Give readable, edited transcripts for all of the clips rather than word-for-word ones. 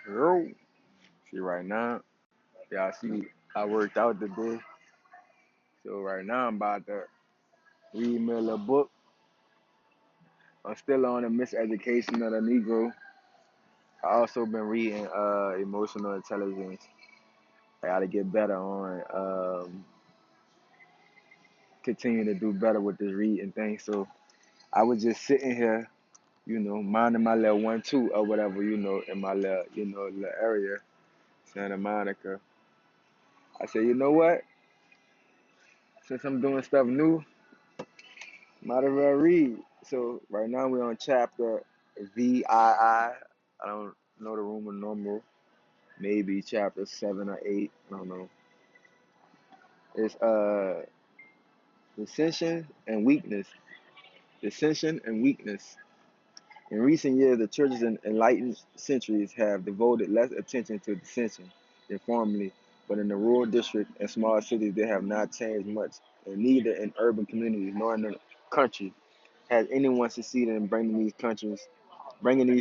Yo, see right now, y'all see I worked out today. So right now I'm about to read me a little book. I'm still on the miseducation of the Negro. I also been reading emotional intelligence. I gotta get better on continue to do better with this reading thing. So I was just sitting here, minding my little 1-2 or whatever, in my little, little area, Santa Monica. I said, you know what? Since I'm doing stuff new, might as well read. So right now we're on chapter VII. I don't know the Roman numeral. Maybe chapter 7 or 8. I don't know. It's dissension and weakness. Dissension and weakness. In recent years, the churches in enlightened centuries have devoted less attention to dissension than formerly, but in the rural district and small cities, they have not changed much, and neither in urban communities nor in the country has anyone succeeded in bringing these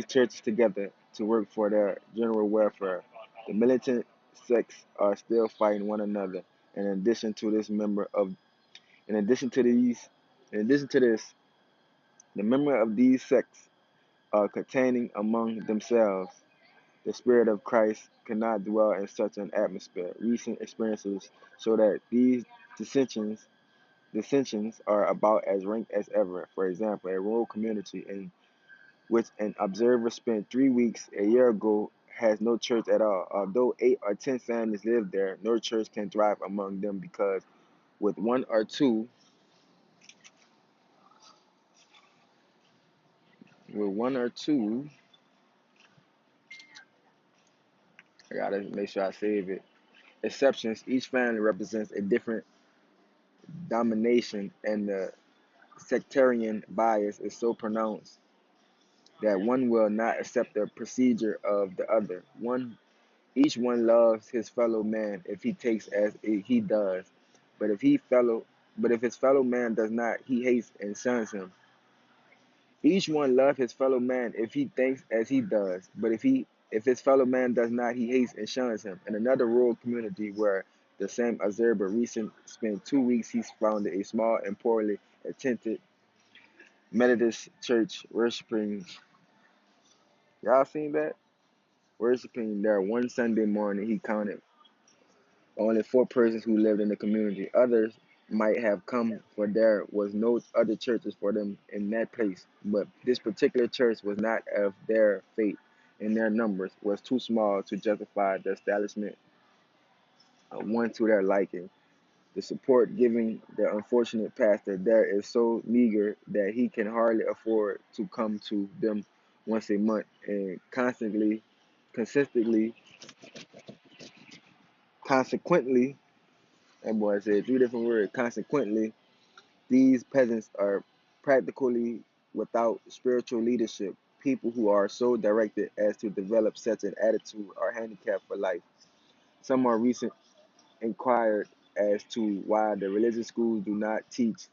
churches together to work for their general welfare. The militant sects are still fighting one another, and in addition to these, in addition to this, the member of these sects are contending among themselves. The Spirit of Christ cannot dwell in such an atmosphere. Recent experiences show that these dissensions dissensions are about as rank as ever. For example, a rural community in which an observer spent 3 weeks a year ago has no church at all. Although 8 or 10 families live there, no church can thrive among them because with one or two, with one or two, I gotta make sure I save it. Exceptions, each family represents a different domination, and the sectarian bias is so pronounced that one will not accept the procedure of the other. Each one loves his fellow man if he takes as he does, but if his fellow man does not, he hates and shuns him. Each one loves his fellow man if he thinks as he does, but if his fellow man does not, he hates and shuns him. In another rural community where the same observer recent spent 2 weeks, he founded a small and poorly attended Methodist church worshiping. Y'all seen that? Worshiping there one Sunday morning, he counted only 4 persons who lived in the community. Others might have come, for there was no other churches for them in that place. But this particular church was not of their fate, and their numbers was too small to justify the establishment of one to their liking. The support given the unfortunate pastor there is so meager that he can hardly afford to come to them once a month, and consistently, consequently, that boy said 3 different words. Consequently, these peasants are practically without spiritual leadership. People who are so directed as to develop such an attitude are handicapped for life. Some more recent inquired as to why the religious schools do not teach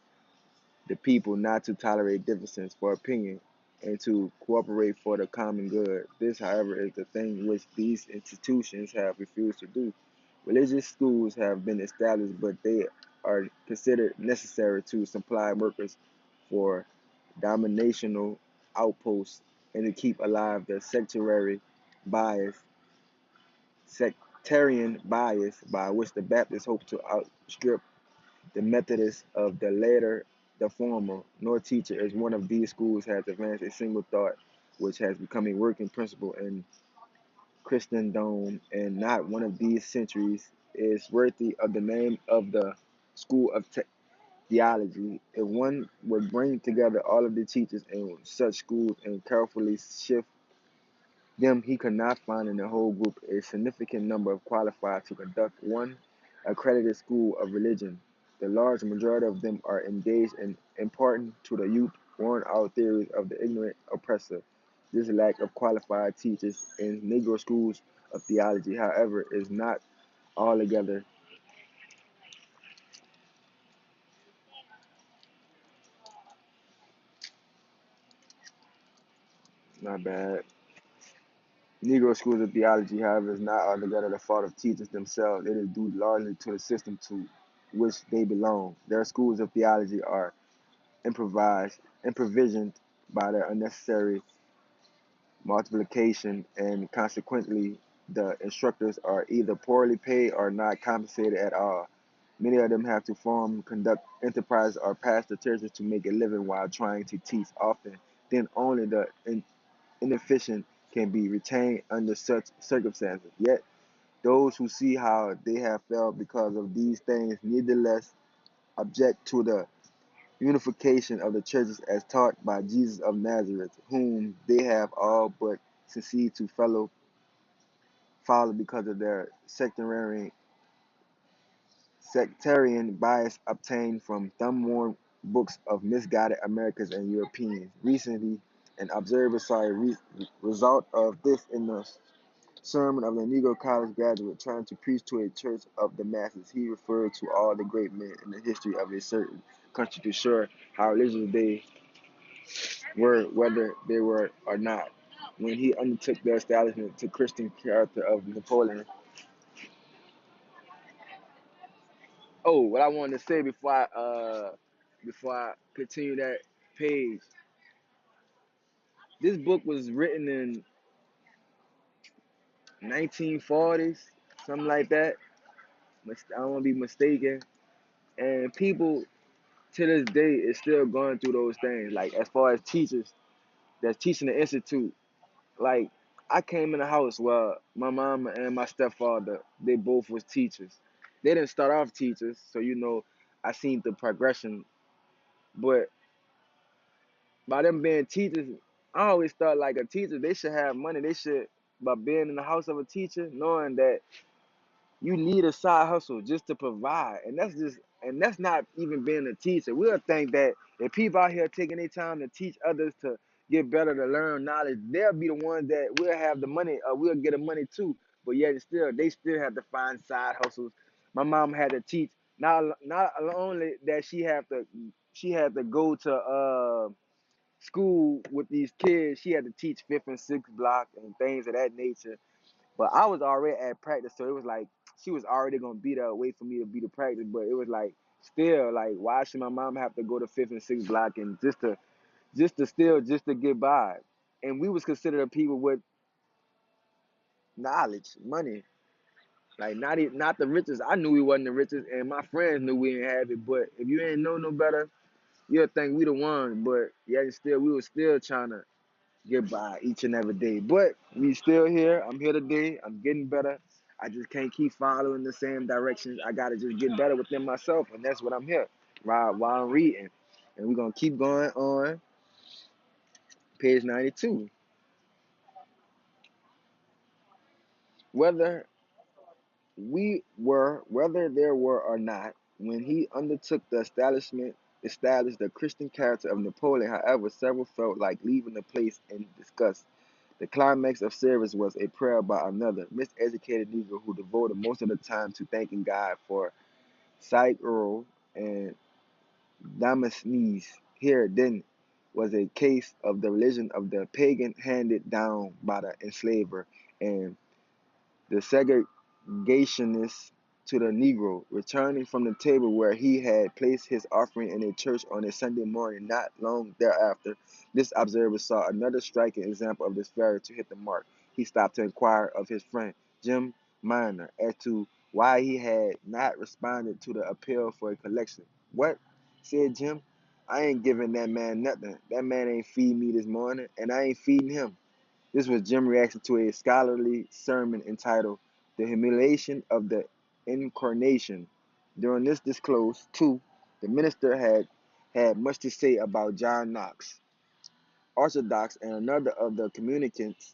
the people not to tolerate differences for opinion and to cooperate for the common good. This, however, is the thing which these institutions have refused to do. Religious schools have been established, but they are considered necessary to supply workers for dominational outposts and to keep alive the bias, sectarian bias by which the Baptists hope to outstrip the Methodists of the latter, the former. No teacher is one of these schools has advanced a single thought which has become a working principle in Christendom, and not one of these centuries is worthy of the name of the school of theology. If one would bring together all of the teachers in such schools and carefully shift them, he could not find in the whole group a significant number of qualified to conduct one accredited school of religion. The large majority of them are engaged in imparting to the youth worn-out theories of the ignorant oppressor. This lack of qualified teachers in Negro schools of theology, however, is not altogether not bad. Negro schools of theology, however, is not altogether the fault of teachers themselves. It is due largely to the system to which they belong. Their schools of theology are improvisioned by their unnecessary multiplication, and consequently, the instructors are either poorly paid or not compensated at all. Many of them have to form, conduct enterprise, or pastor churches to make a living while trying to teach. Often, then only the inefficient can be retained under such circumstances. Yet, those who see how they have failed because of these things nevertheless object to the unification of the churches as taught by Jesus of Nazareth, whom they have all but succeeded to follow because of their sectarian bias obtained from thumb-worn books of misguided Americans and Europeans. Recently, an observer saw a result of this in the sermon of the Negro college graduate trying to preach to a church of the masses. He referred to all the great men in the history of a certain country to show how religious they were, whether they were or not. When he undertook the establishment to Christian character of Napoleon. Oh, what I wanted to say before I continue that page. This book was written in 1940s, something like that. I don't want to be mistaken. And people to this day is still going through those things. Like as far as teachers that's teaching the institute, like I came in the house where my mama and my stepfather, they both was teachers. They didn't start off teachers, so I seen the progression. But by them being teachers, I always thought like a teacher, they should have money. They should, by being in the house of a teacher, knowing that you need a side hustle just to provide, and that's not even being a teacher. We'll think that if people out here taking their time to teach others to get better, to learn knowledge, they'll be the ones that will have the money, or we'll get the money too. But yet still, they still have to find side hustles. My mom had to teach. Not only that she had to go to school with these kids. She had to teach fifth and sixth block and things of that nature. But I was already at practice, so it was like she was already gonna be there, wait for me to be to practice. But it was like still like, why should my mom have to go to fifth and sixth block and just to get by? And we was considered people with knowledge, money, like not the richest. I knew we wasn't the richest, and my friends knew we didn't have it. But if you ain't know no better, you'll think we the ones. But yeah, still we was still trying to get by each and every day. But we still here. I'm here today. I'm getting better. I just can't keep following the same directions. I gotta just get better within myself, and that's what I'm here while I'm reading. And we're gonna keep going on page 92. Whether whether there were or not, when he undertook the established the Christian character of Napoleon, however, several felt like leaving the place in disgust. The climax of service was a prayer by another miseducated Negro who devoted most of the time to thanking God for Yurooo and Demosthenes. Here, then, was a case of the religion of the pagan handed down by the enslaver, and the segregationist to the Negro, returning from the table where he had placed his offering in a church on a Sunday morning. Not long thereafter, this observer saw another striking example of this failure to hit the mark. He stopped to inquire of his friend, Jim Miner, as to why he had not responded to the appeal for a collection. What? Said Jim. I ain't giving that man nothing. That man ain't feeding me this morning, and I ain't feeding him. This was Jim's reaction to a scholarly sermon entitled The Humiliation of the Incarnation. During this discourse, too, the minister had much to say about John Knox, Orthodox, and another of the communicants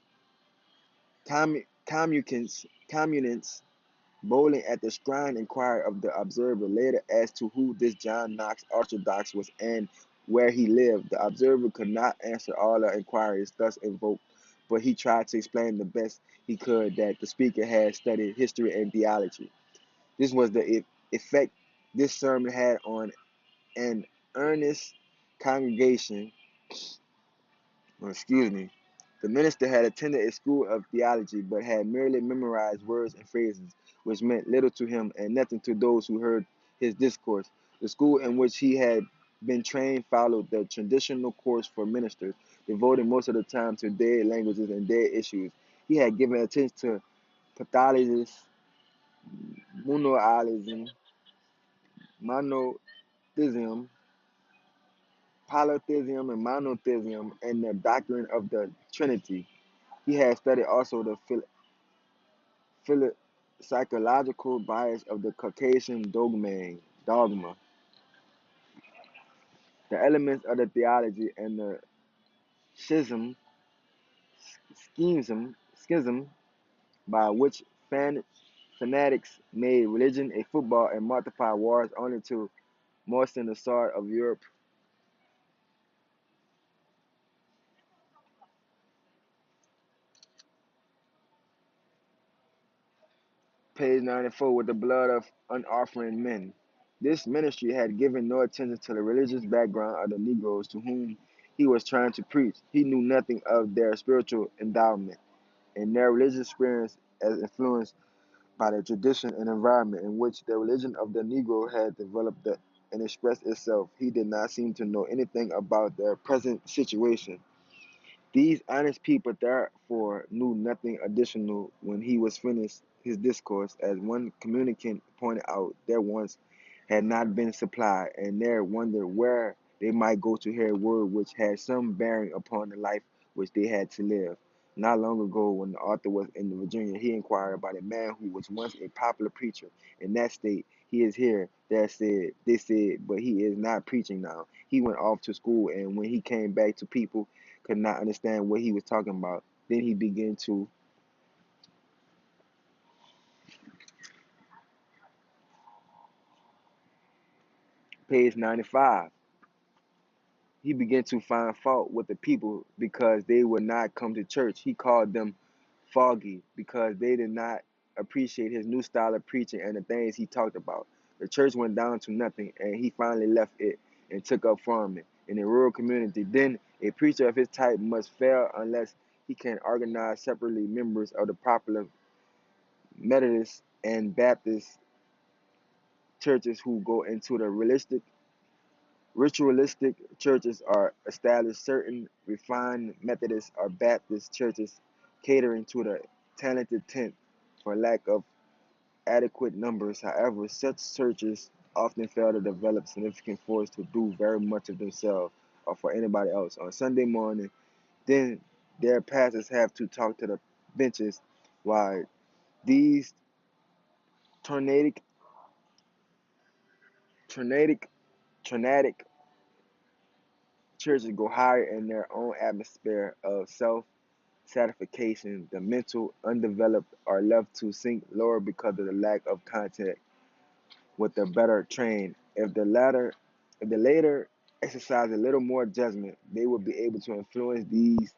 bowling at the shrine inquired of the observer later as to who this John Knox Orthodox was and where he lived. The observer could not answer all the inquiries thus invoked, but he tried to explain the best he could that the speaker had studied history and theology. This was the effect this sermon had on an earnest congregation, excuse me, The minister had attended a school of theology, but had merely memorized words and phrases, which meant little to him and nothing to those who heard his discourse. The school in which he had been trained followed the traditional course for ministers, devoting most of the time to dead languages and dead issues. He had given attention to pathologies, monoism, monotheism, polytheism, and monotheism, and the doctrine of the Trinity. He had studied also the psychological bias of the Caucasian dogma, the elements of the theology, and the schism, schism by which fanatics made religion a football and multiplied wars only to moisten the sword of Europe. Page 94, with the blood of unoffering men. This ministry had given no attention to the religious background of the Negroes to whom he was trying to preach. He knew nothing of their spiritual endowment and their religious experience as influenced by the tradition and environment in which the religion of the Negro had developed and expressed itself. He did not seem to know anything about their present situation. These honest people therefore knew nothing additional. When he was finished his discourse, as one communicant pointed out, their wants had not been supplied, and they wondered where they might go to hear a word which had some bearing upon the life which they had to live. Not long ago, when the author was in Virginia, he inquired about a man who was once a popular preacher in that state. He is here, they said, but he is not preaching now. He went off to school, and when he came back to people could not understand what he was talking about. Then he began to, page 95, he began to find fault with the people because they would not come to church. He called them foggy because they did not appreciate his new style of preaching and the things he talked about. The church went down to nothing, and he finally left it and took up farming in a rural community. Then a preacher of his type must fail unless he can organize separately members of the popular Methodist and Baptist churches who go into the ritualistic churches are established. Certain refined Methodist or Baptist churches catering to the talented tenth for lack of adequate numbers. However, such churches often fail to develop significant force to do very much of themselves or for anybody else. On Sunday morning, then their pastors have to talk to the benches while these tornadic, tornadic, tornadic churches go higher in their own atmosphere of self satisfaction. The mental undeveloped are left to sink lower because of the lack of contact with the better trained. If the latter exercise a little more judgment, they will be able to influence these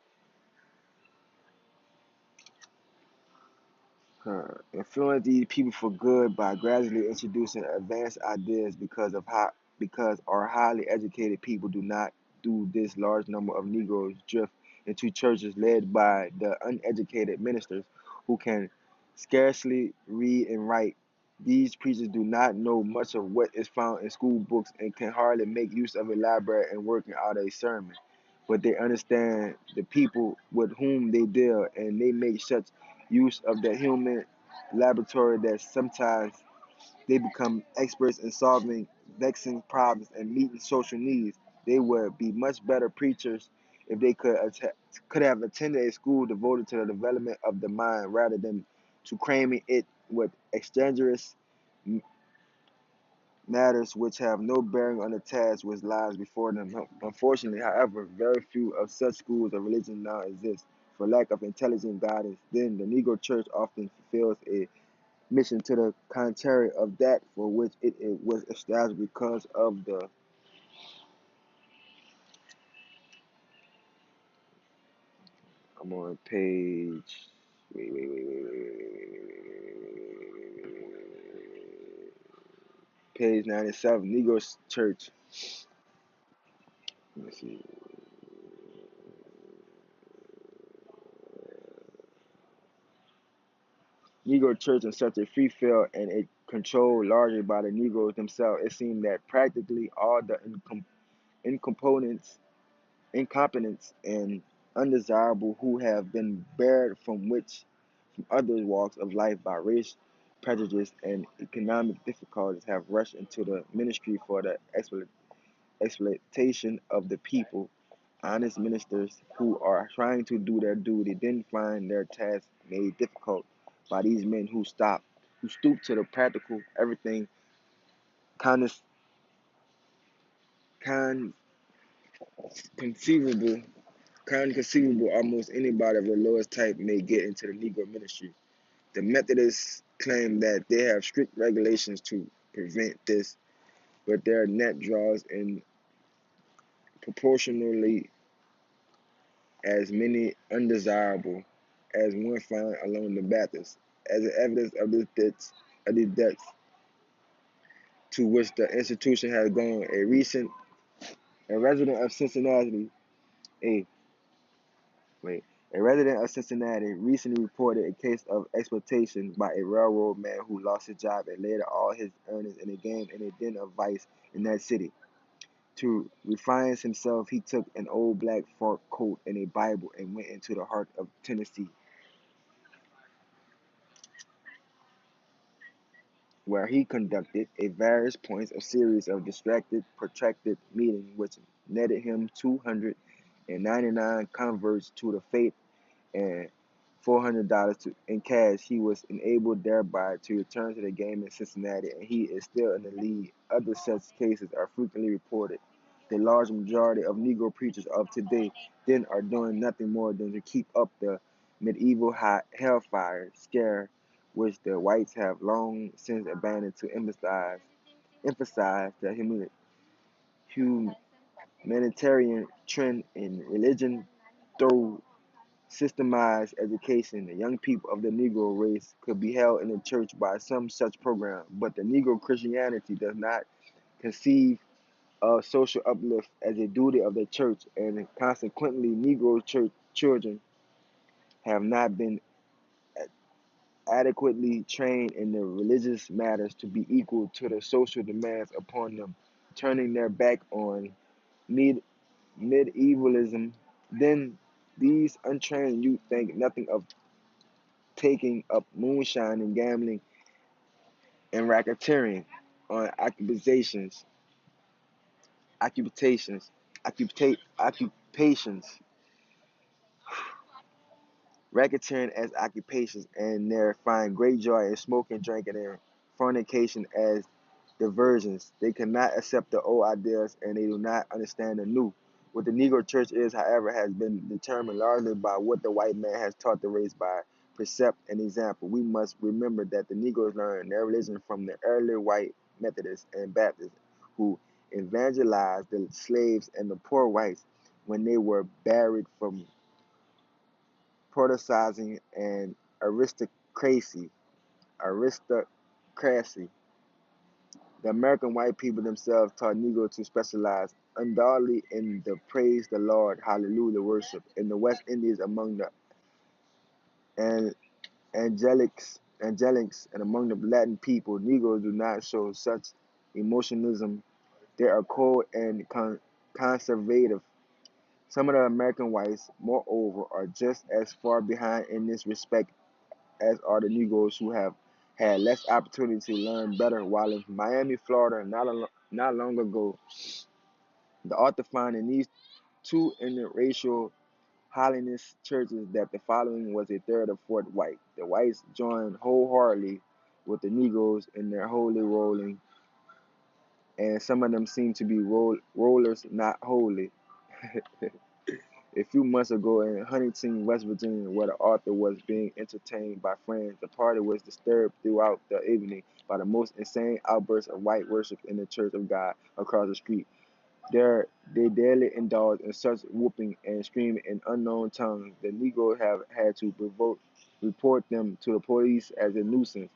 people for good by gradually introducing advanced ideas because our highly educated people do not do this. Large number of Negroes drift into churches led by the uneducated ministers who can scarcely read and write. These preachers do not know much of what is found in school books and can hardly make use of a library and working out a sermon. But they understand the people with whom they deal, and they make such use of the human laboratory that sometimes they become experts in solving vexing problems and meeting social needs. They would be much better preachers if they could have attended a school devoted to the development of the mind rather than to cramming it with extraneous matters which have no bearing on the task which lies before them. Unfortunately, however, very few of such schools of religion now exist. For lack of intelligent guidance, then the Negro Church often fulfills a mission to the contrary of that for which it was established because of the I'm on page page 97, Negro Church. Let me see. Negro church in such a free field and it controlled largely by the Negroes themselves, it seemed that practically all the incomponents, incompetents, and undesirable who have been barred from other walks of life by race, prejudice, and economic difficulties have rushed into the ministry for the exploitation of the people. Honest ministers who are trying to do their duty then find their task made difficult by these men who stoop to the practical everything con- con- conceivable, conceivable almost anybody of the lowest type may get into the Negro ministry. The Methodists claim that they have strict regulations to prevent this, but their net draws in proportionally as many undesirable as one found along the Baptists. As evidence of these debts to which the institution has gone, a resident of Cincinnati, a wait, a resident of Cincinnati recently reported a case of exploitation by a railroad man who lost his job and later all his earnings in a game in a den of vice in that city. To refinance himself, he took an old black frock coat and a Bible and went into the heart of Tennessee, where he conducted a various points a series of distracted, protracted meetings which netted him 299 converts to the faith and $400 in cash. He was enabled thereby to return to the game in Cincinnati, and he is still in the lead. Other such cases are frequently reported. The large majority of Negro preachers of today then are doing nothing more than to keep up the medieval hellfire scare which the whites have long since abandoned to emphasize the humanitarian trend in religion through systemized education. The young people of the Negro race could be held in the church by some such program, but the Negro Christianity does not conceive of social uplift as a duty of the church, and consequently, Negro church children have not been adequately trained in the religious matters to be equal to the social demands upon them, turning their back on med- medievalism. Then these untrained youth think nothing of taking up moonshine and gambling and racketeering on occupations, occupations, racketeering as occupations, and there find great joy in smoking, drinking, and fornication as diversions. They cannot accept the old ideas and they do not understand the new. What the Negro church is, however, has been determined largely by what the white man has taught the race by precept and example. We must remember that the Negroes learned their religion from the early white Methodists and Baptists who evangelized the slaves and the poor whites when they were buried from politicizing and aristocracy. Aristocracy. The American white people themselves taught Negro to specialize undoubtedly in the praise the Lord, hallelujah worship. In the West Indies, among the an- angelics, and among the Latin people, Negroes do not show such emotionalism. They are cold and conservative. Some of the American whites, moreover, are just as far behind in this respect as are the Negroes who have had less opportunity to learn better. While in Miami, Florida, not long ago, the author found in these two interracial holiness churches that the following was a third or fourth white. The whites joined wholeheartedly with the Negroes in their holy rolling, and some of them seem to be rollers, not holy. A few months ago in Huntington, West Virginia, where the author was being entertained by friends, the party was disturbed throughout the evening by the most insane outbursts of white worship in the Church of God across the street. There, they daily indulge in such whooping and screaming in unknown tongues. The Negroes have had to report them to the police as a nuisance.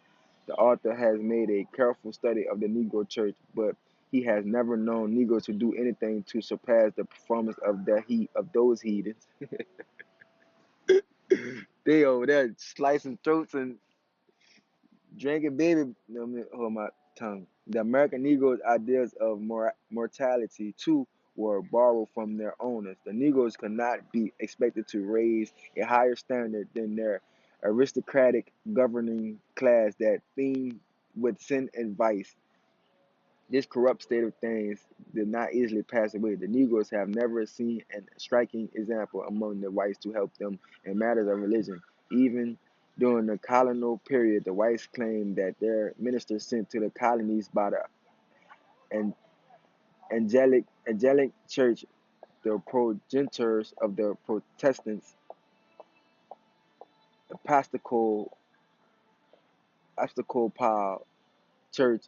The author has made a careful study of the Negro church, but he has never known Negroes to do anything to surpass the performance of those heathens. They over there slicing throats and Drinking baby, let me hold my tongue. The American Negroes' ideas of mortality, too, were borrowed from their owners. The Negroes could not be expected to raise a higher standard than their aristocratic governing class that themed with sin and vice. This corrupt state of things did not easily pass away. The Negroes have never seen a striking example among the whites to help them in matters of religion. Even during the colonial period, the whites claimed that their ministers sent to the colonies by the an- angelic church, the progenitors of the Protestants, Episcopal Episcopal Church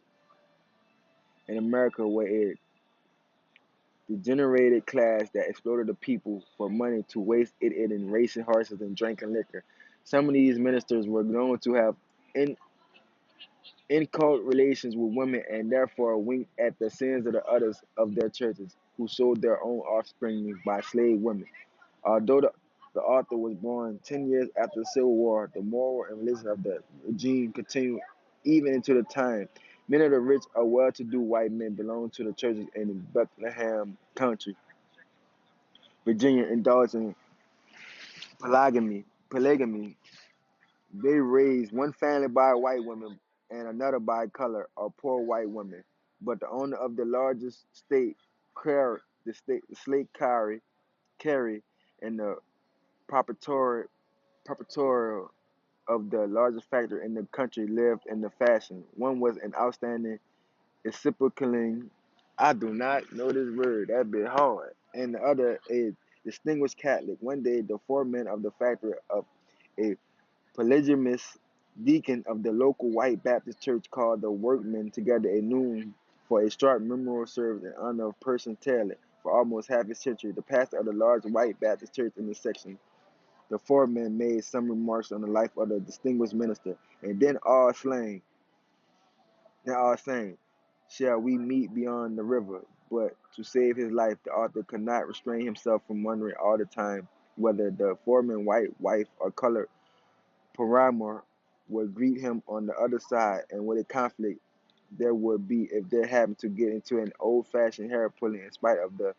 in America, were a degenerated class that exploited the people for money to waste it in racing horses and drinking liquor. Some of these ministers were known to have in cult relations with women and therefore winked at the sins of the others of their churches, who sold their own offspring by slave women. Although the author was born 10 years after the Civil War, the moral and religion of the regime continued even into the time. Many of the rich or well-to-do white men belonged to the churches in Buckingham County, Virginia, indulged in polygamy. They raised one family by white women and another by color or poor white women. But the owner of the largest state, the slave carry, and the proprietor of the largest factory in the country lived in the fashion. One was an outstanding Episcopalian. I do not know this word. That bit hard. And the other a distinguished Catholic. One day, the foreman of the factory of a polygamous deacon of the local white Baptist church called the workmen together at noon for a short memorial service in honor of Person Taylor. For almost half a century, the pastor of the large white Baptist church in the section, the foreman, made some remarks on the life of the distinguished minister, and then all saying, "Shall we meet beyond the river?" But to save his life, the author could not restrain himself from wondering all the time whether the foreman, white wife, or colored paramour would greet him on the other side, and what a conflict there would be if they happened to get into an old-fashioned hair pulling in spite of the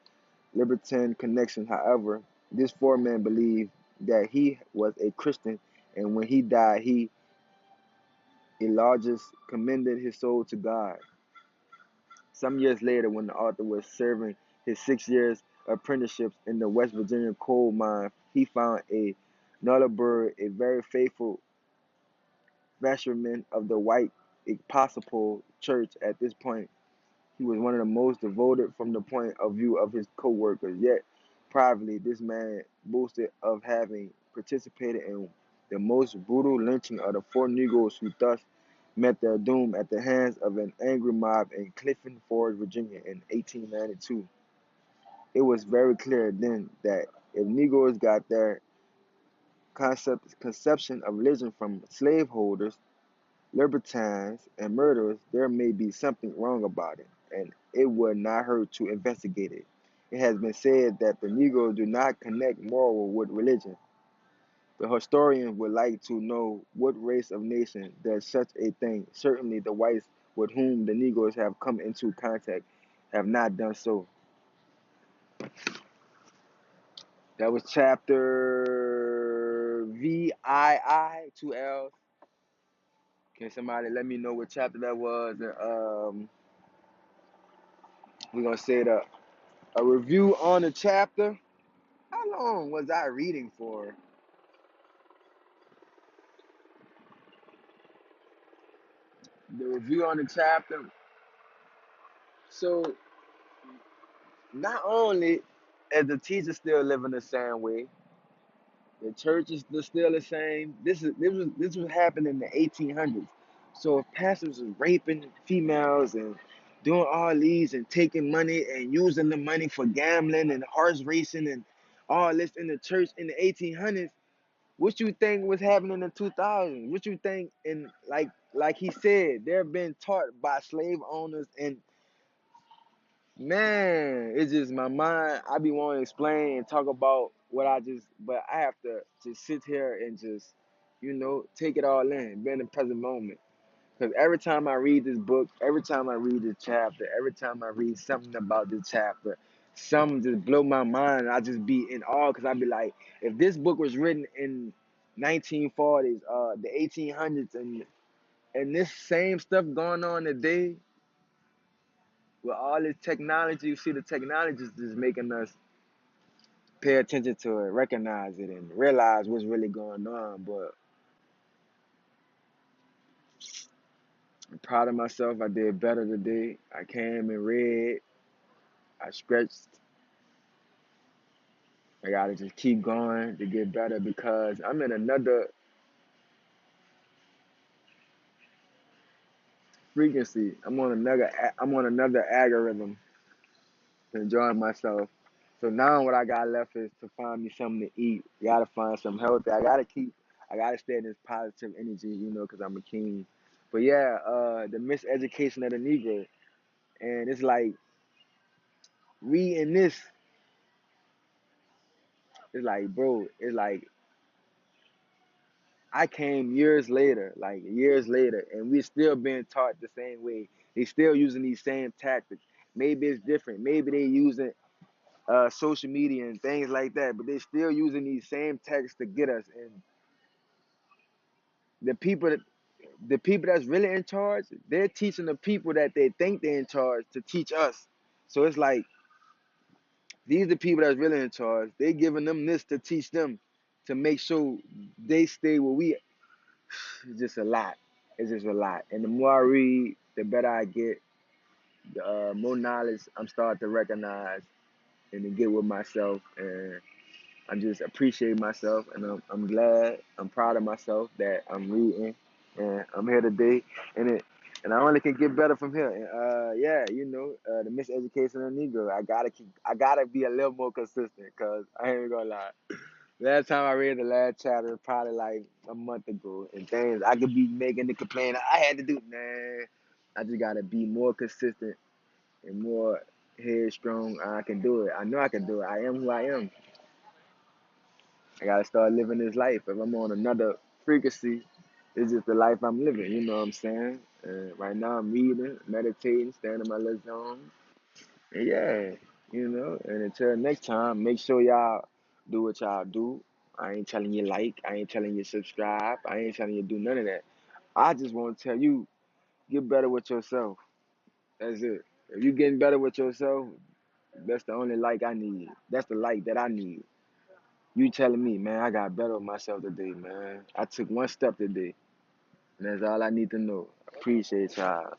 libertine connection. However, this foreman believed that he was a Christian, and when he died, he Elijah commended his soul to God. Some years later, when the author was serving his 6 years apprenticeship in the West Virginia coal mine, he found a Nullarbor, a very faithful vasherman of the white Episcopal Church. At this point, he was one of the most devoted from the point of view of his co-workers. Yet, privately, this man boasted of having participated in the most brutal lynching of the four Negroes who thus met their doom at the hands of an angry mob in Clifton Forge, Virginia in 1892. It was very clear then that if Negroes got their conception of religion from slaveholders, libertines, and murderers, there may be something wrong about it, and it would not hurt to investigate it. It has been said that the Negroes do not connect moral with religion. The historian would like to know what race of nation does such a thing. Certainly, the whites with whom the Negroes have come into contact have not done so. That was chapter VII, two L's. Can somebody let me know what chapter that was? We're gonna say a review on the chapter. How long was I reading for? The review on the chapter. So not only is the teacher still living the same way, the church is still the same. This was happening in the 1800s. So if pastors was raping females and doing all these and taking money and using the money for gambling and horse racing and all this in the church in the 1800s, what you think was happening in the 2000s? What you think in like he said, they're being taught by slave owners and man, it's just my mind. I be wanting to explain and talk about what but I have to just sit here and just, take it all in, be in the present moment. Because every time I read this book, every time I read this chapter, every time I read something about this chapter, something just blow my mind. I just be in awe because I be like, if this book was written in 1940s, the 1800s, and this same stuff going on today with all this technology, you see the technology is just making us pay attention to it, recognize it, and realize what's really going on. But I'm proud of myself. I did better today. I came and read. I stretched. I gotta just keep going to get better because I'm in another frequency. I'm on another algorithm, enjoying myself. So now what I got left is to find me something to eat. Gotta find some healthy. I gotta stay in this positive energy, because I'm a king. But yeah, the miseducation of the Negro. And it's like reading this, it's like, bro, it's like I came years later, and we're still being taught the same way. They still using these same tactics. Maybe it's different. Maybe they using social media and things like that, but they still using these same tactics to get us. And the people that the people that's really in charge, they're teaching the people that they think they're in charge to teach us. So it's like these are the people that's really in charge. They giving them this to teach them to make sure they stay where we. It's just a lot. It's just a lot. And the more I read, the better I get. The more knowledge I'm starting to recognize and to get with myself. And I just appreciate myself. And I'm glad, I'm proud of myself that I'm reading. And I'm here today. And it, and I only can get better from here. And yeah, the miseducation of the Negro. I gotta be a little more consistent because I ain't gonna lie. Last time I read the last chapter, probably like a month ago, and things I could be making the complaint I had to do. Man, I just gotta be more consistent and more headstrong. I can do it. I know I can do it. I am who I am. I gotta start living this life. If I'm on another frequency, it's just the life I'm living. You know what I'm saying? Right now I'm reading, meditating, staying in my little zone. And yeah, and until next time, make sure y'all do what y'all do. I ain't telling you like, I ain't telling you subscribe, I ain't telling you do none of that. I just want to tell you, get better with yourself. That's it. If you getting better with yourself, that's the only like I need. That's the like that I need. You telling me, man, I got better with myself today, man. I took one step today. And that's all I need to know. Appreciate y'all.